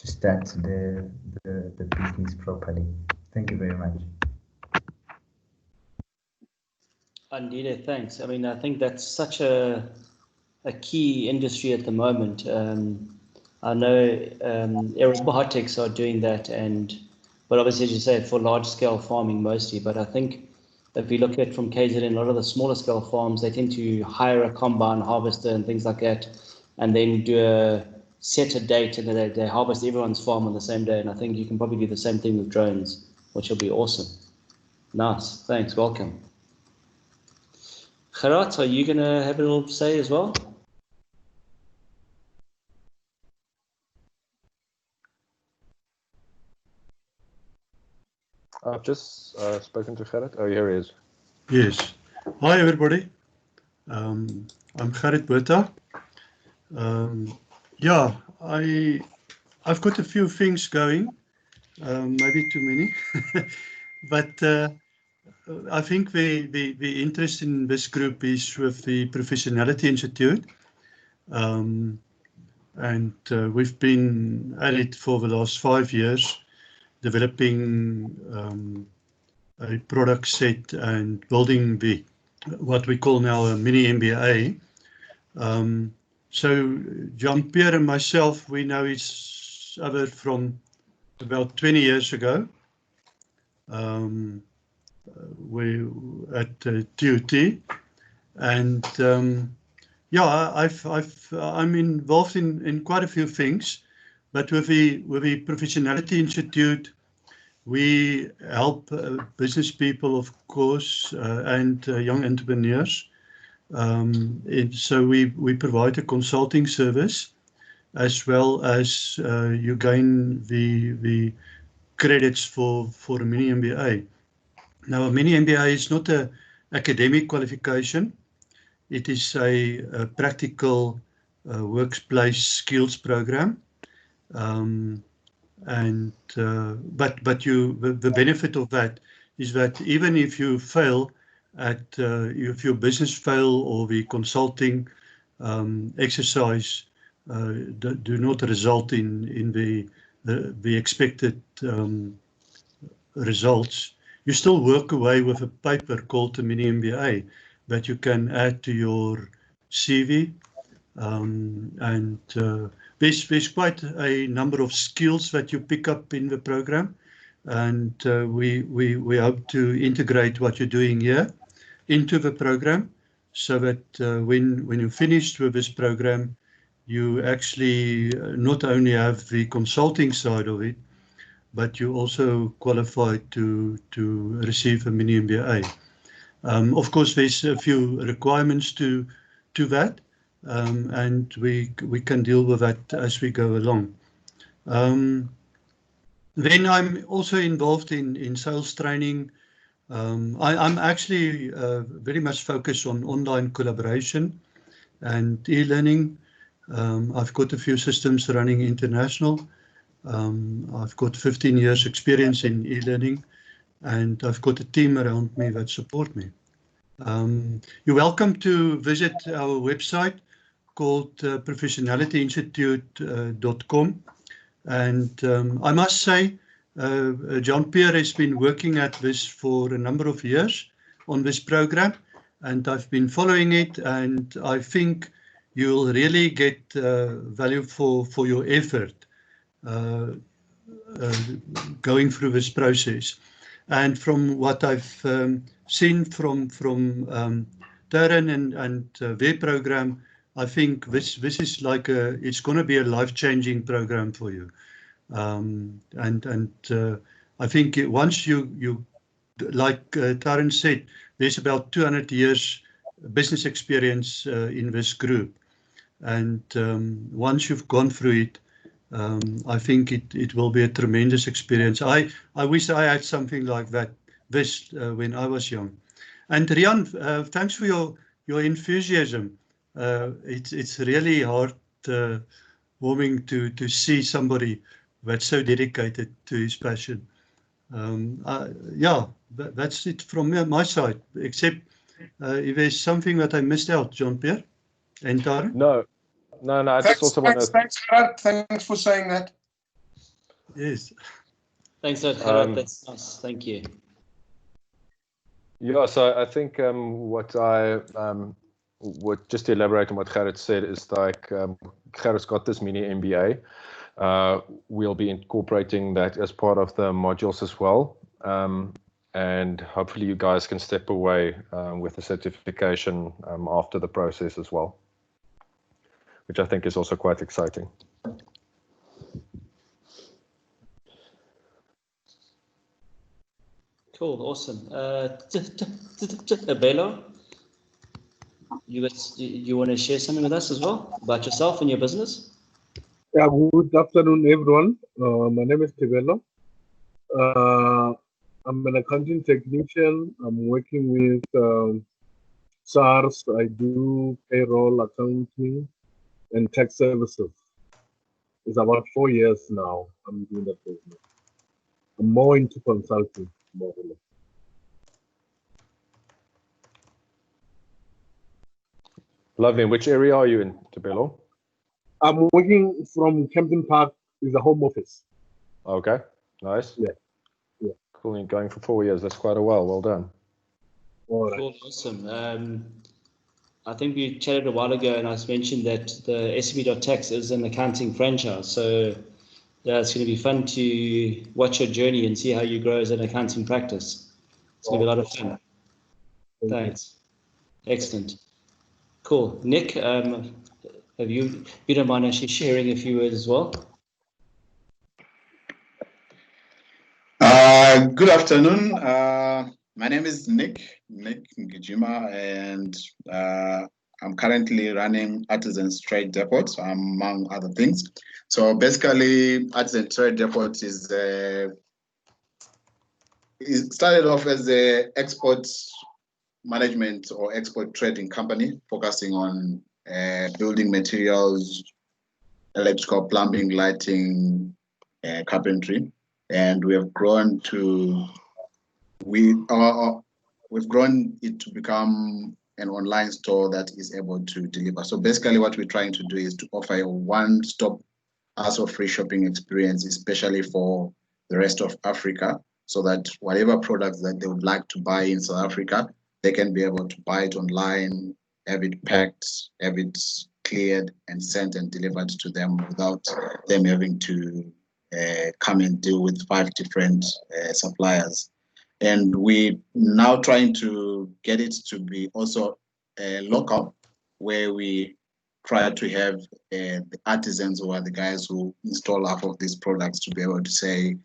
start the business properly. Thank you very much. Andile, thanks. I mean, I think that's such a key industry at the moment. I know aerobotics are doing that, but obviously, as you said, for large scale farming mostly. But I think if you look at from KZN, a lot of the smaller scale farms, they tend to hire a combine harvester and things like that, and then set a date, and they harvest everyone's farm on the same day. And I think you can probably do the same thing with drones, which will be awesome. Nice, thanks, welcome. Gerard, are you going to have a little say as well? I've just spoken to Gerrit. Oh, here he is. Yes. Hi, everybody. I'm Gerrit Botha. Yeah, I've got a few things going, maybe too many, but I think the interest in this group is with the Professionality Institute, and we've been at it for the last 5 years, developing a product set and building what we call now a mini MBA. So Jean-Pierre and myself, we know each other from about 20 years ago. We at TUT, and yeah, I'm involved in quite a few things, but with the Professionality Institute, we help business people, of course, and young entrepreneurs. So we provide a consulting service, as well as you gain the credits for a mini MBA. Now, a mini MBA is not an academic qualification. It is a practical workplace skills program. But the benefit of that is that even if you fail if your business fail or the consulting exercise do not result in the expected results, you still work away with a paper called the mini MBA that you can add to your CV. And there's quite a number of skills that you pick up in the program, and we hope to integrate what you're doing here into the program, so that when you're finished with this program, you actually not only have the consulting side of it, but you also qualify to receive a mini MBA. Of course, there's a few requirements to that. And we can deal with that as we go along. Then I'm also involved in sales training. I'm actually very much focused on online collaboration and e-learning. I've got a few systems running international. I've got 15 years experience in e-learning, and I've got a team around me that support me. You're welcome to visit our website called professionalityinstitute.com. And I must say, Jean-Pierre has been working at this for a number of years on this program, and I've been following it, and I think you'll really get value for your effort going through this process. And from what I've seen from Darren and their program, I think this is like it's going to be a life-changing program for you. I think once you like Darren said, there's about 200 years business experience in this group. And once you've gone through it, I think it will be a tremendous experience. I wish I had something like that when I was young. And Rian, thanks for your enthusiasm. It's really heart warming to see somebody that's so dedicated to his passion. Yeah, that's it from my side, except if there's something that I missed out, Jean-Pierre and Darren. No, I just also want to... Thanks for saying that. Yes. Thanks, Gerard. That's nice. Thank you. Yeah, so I think what I would just to elaborate on what Gerard said is like Gerard's got this mini MBA. We'll be incorporating that as part of the modules as well. And hopefully you guys can step away with the certification after the process as well, which I think is also quite exciting. Cool, awesome. Belo, you want to share something with us as well about yourself and your business? Yeah, good afternoon, everyone. My name is Tebelo. I'm an accounting technician. I'm working with SARS. I do payroll, accounting, and tax services. It's about 4 years now I'm doing that business. I'm more into consulting, more or less. Lovely. And which area are you in, Tabelo? I'm working from Kempton Park, is the home office. Okay, nice. Yeah. Yeah. Cool. And going for 4 years. That's quite a while. Well done. All right. Cool, awesome. I think we chatted a while ago, and I mentioned that the SME.TAX is an accounting franchise. So yeah, it's going to be fun to watch your journey and see how you grow as an accounting practice. It's going to be a lot of fun. Thanks. Excellent. Cool. Nick, have you don't mind actually sharing a few words as well? Good afternoon. My name is Nick Ngijima, and I'm currently running Artisans Trade Depot, among other things. So basically, Artisans Trade Depot is it started off as an export management or export trading company focusing on building materials, electrical, plumbing, lighting, carpentry. And we have grown to we've grown it to become an online store that is able to deliver. So basically what we're trying to do is to offer a one-stop hassle-free shopping experience, especially for the rest of Africa, so that whatever products that they would like to buy in South Africa, they can be able to buy it online, have it packed, have it cleared and sent and delivered to them without them having to come and deal with 5 different suppliers. And we're now trying to get it to be also local, where we try to have the artisans, who are the guys who install half of these products, to be able to say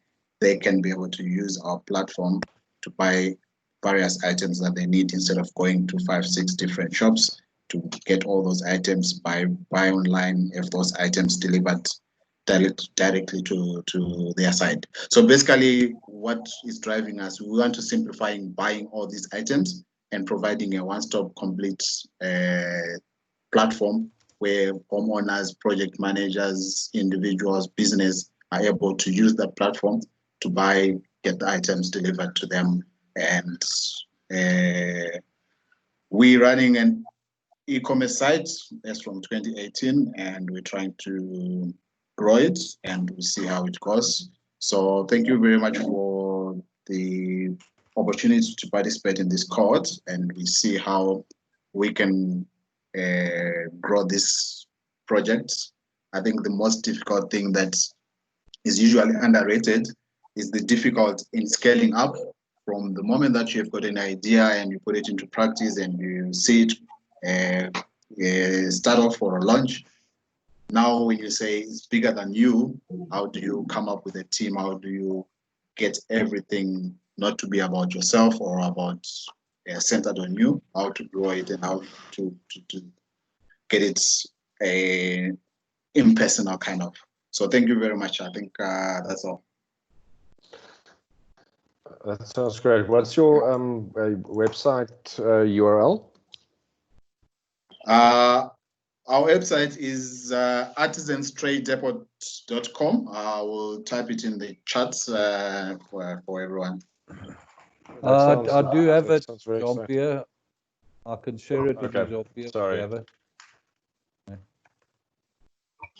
they can be able to use our platform to buy various items that they need, instead of going to 5, 6 different shops to get all those items, buy online, have those items delivered directly to their side. So basically what is driving us, we want to simplify buying all these items and providing a one-stop complete platform where homeowners, project managers, individuals, business are able to use that platform to get the items delivered to them. And we're running an e-commerce site as from 2018, and we're trying to grow it, and we'll see how it goes. So thank you very much for the opportunity to participate in this cohort, and we see how we can grow this project. I think the most difficult thing that is usually underrated is the difficult in scaling up. From the moment that you have got an idea and you put it into practice and you see it start off for a launch. Now, when you say it's bigger than you, how do you come up with a team? How do you get everything not to be about yourself or about centered on you? How to grow it and how to get it impersonal kind of. So thank you very much. I think that's all. That sounds great. What's your website URL? Our website is artisanstradedepot.com. I will type it in the chat for everyone. I do have it, Jean-Pierre. I can share it with you, Jean-Pierre. Sorry. You have it. Yeah.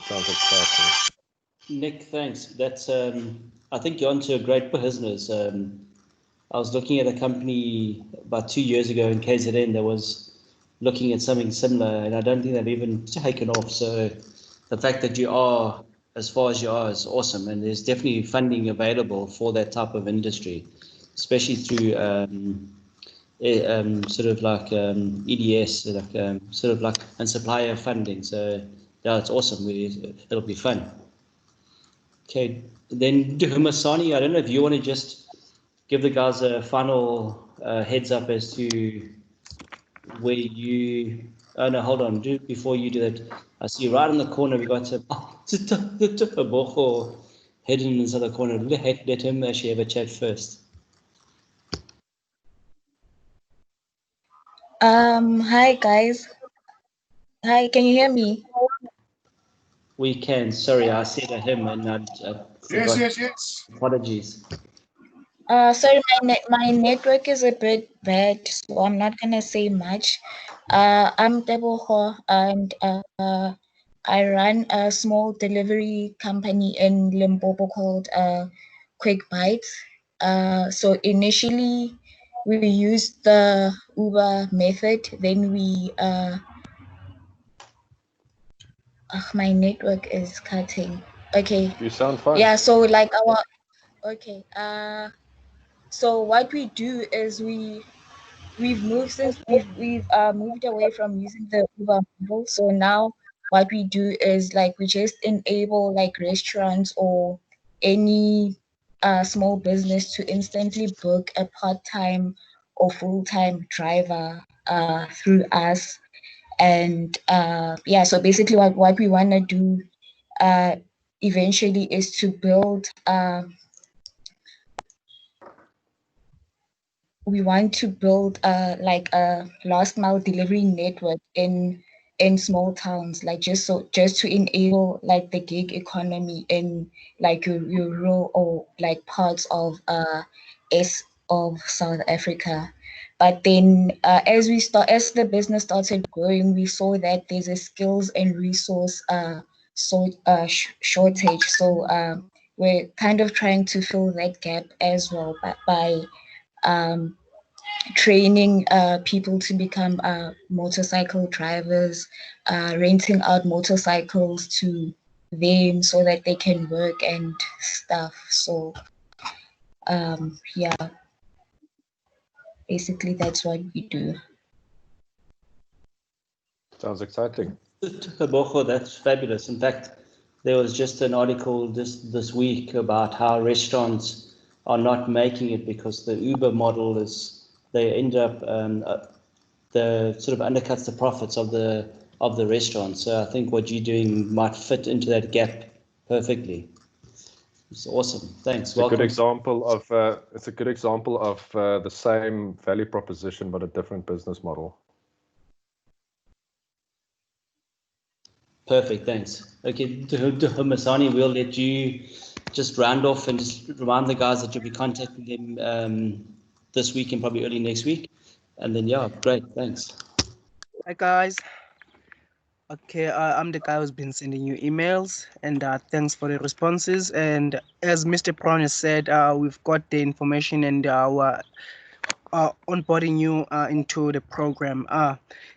Sounds exciting. Nick, thanks. That's I think you're onto a great business. I was looking at a company about 2 years ago in KZN that was looking at something similar, and I don't think they've even taken off. So the fact that you are as far as you are is awesome, and there's definitely funding available for that type of industry, especially through sort of like EDS, sort of like and supplier funding. So yeah, it's awesome. It'll be fun. Okay, then Dumasani, I don't know if you want to just give the guys a final heads up as to where you. Oh no, hold on. Before you do that, I see right in the corner we got a Bocho hidden inside the corner. Let him actually have a chat first. Hi guys. Hi, can you hear me? We can. Sorry, I said a him and I forgot. Yes. Apologies. Sorry, my network is a bit bad, so I'm not gonna say much. I'm Teboho, and I run a small delivery company in Limpopo called Quick Bites. So initially we used the Uber method, then we my network is cutting. Okay. You sound fine. Yeah, so like our okay. So what we do is we've moved moved away from using the Uber model. So now what we do is like we just enable like restaurants or any small business to instantly book a part-time or full-time driver through us. And yeah, so basically what we want to do eventually is to build we want to build like a last mile delivery network in small towns, like just to enable like the gig economy in like your rural or like parts of South Africa. But then as the business started growing, we saw that there's a skills and resource shortage. So we're kind of trying to fill that gap as well by training people to become motorcycle drivers, renting out motorcycles to them so that they can work and stuff. So yeah, basically that's what we do. Sounds exciting. Teboho, that's fabulous. In fact, there was just an article this week about how restaurants are not making it because the Uber model they end up the sort of undercuts the profits of the restaurant. So I think what you're doing might fit into that gap perfectly. It's awesome. Thanks. It's a good example of the same value proposition but a different business model. Perfect. Thanks. Okay, Masani, we'll let you just round off and just remind the guys that you'll be contacting them this week and probably early next week. And then, yeah, great. Thanks. Hi, guys. Okay, I'm the guy who's been sending you emails, and thanks for the responses. And as Mr. Brown has said, we've got the information and we're onboarding you into the program.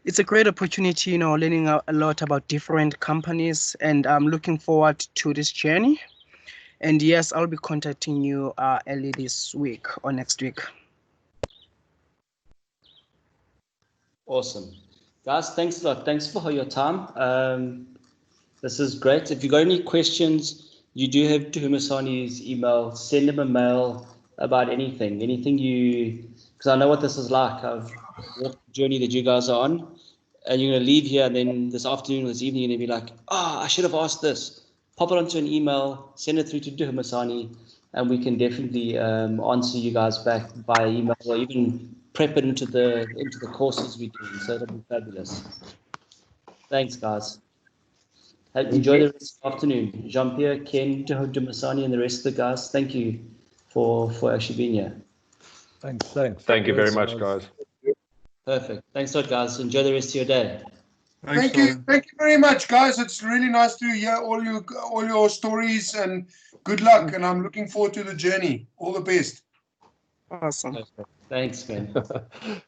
It's a great opportunity, learning a lot about different companies, and I'm looking forward to this journey. And yes, I'll be contacting you early this week or next week. Awesome. Guys, thanks a lot. Thanks for your time. This is great. If you've got any questions, you do have Tuhumasani's email. Send him a mail about anything because I know what this is like. I've walked the journey that you guys are on, and you're going to leave here, and then this afternoon or this evening, you're going to be like, I should have asked this. Pop it onto an email, send it through to Tuhumasani, and we can definitely answer you guys back by email or even prep it into the courses we do. So it'll be fabulous. Thanks, guys. Enjoy the rest of the afternoon. Jean-Pierre, Ken, Dumasani, and the rest of the guys, thank you for actually being here. Thanks. Thank you very much, guys. Perfect. Thanks a lot, guys. Enjoy the rest of your day. Thank you very much, guys. It's really nice to hear all your stories, and good luck. And I'm looking forward to the journey. All the best. Awesome. Perfect. Thanks, man.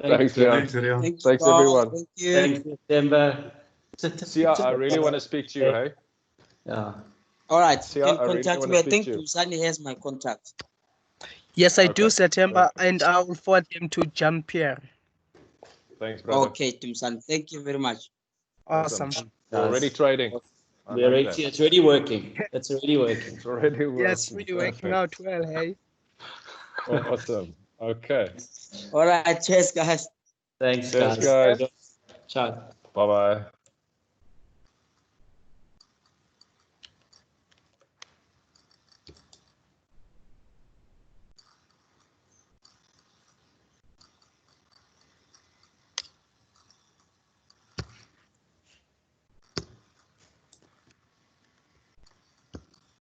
Thanks, man. Thanks, everyone. Thank you. Thanks, September. Sia, I really want to speak to you, hey? Yeah. All right. Sia, You can contact me. I think Tumsani has my contact. Yes, I do, September, and I will forward them to Jean-Pierre. Thanks, brother. Okay, Tumsani. Thank you very much. Awesome. We're already trading. It's already working. It's already working. It's already working. Yes, really working out well, hey? Awesome. Okay. All right. Cheers, guys. Thanks, Cheers, guys. guys. Ciao. Bye-bye.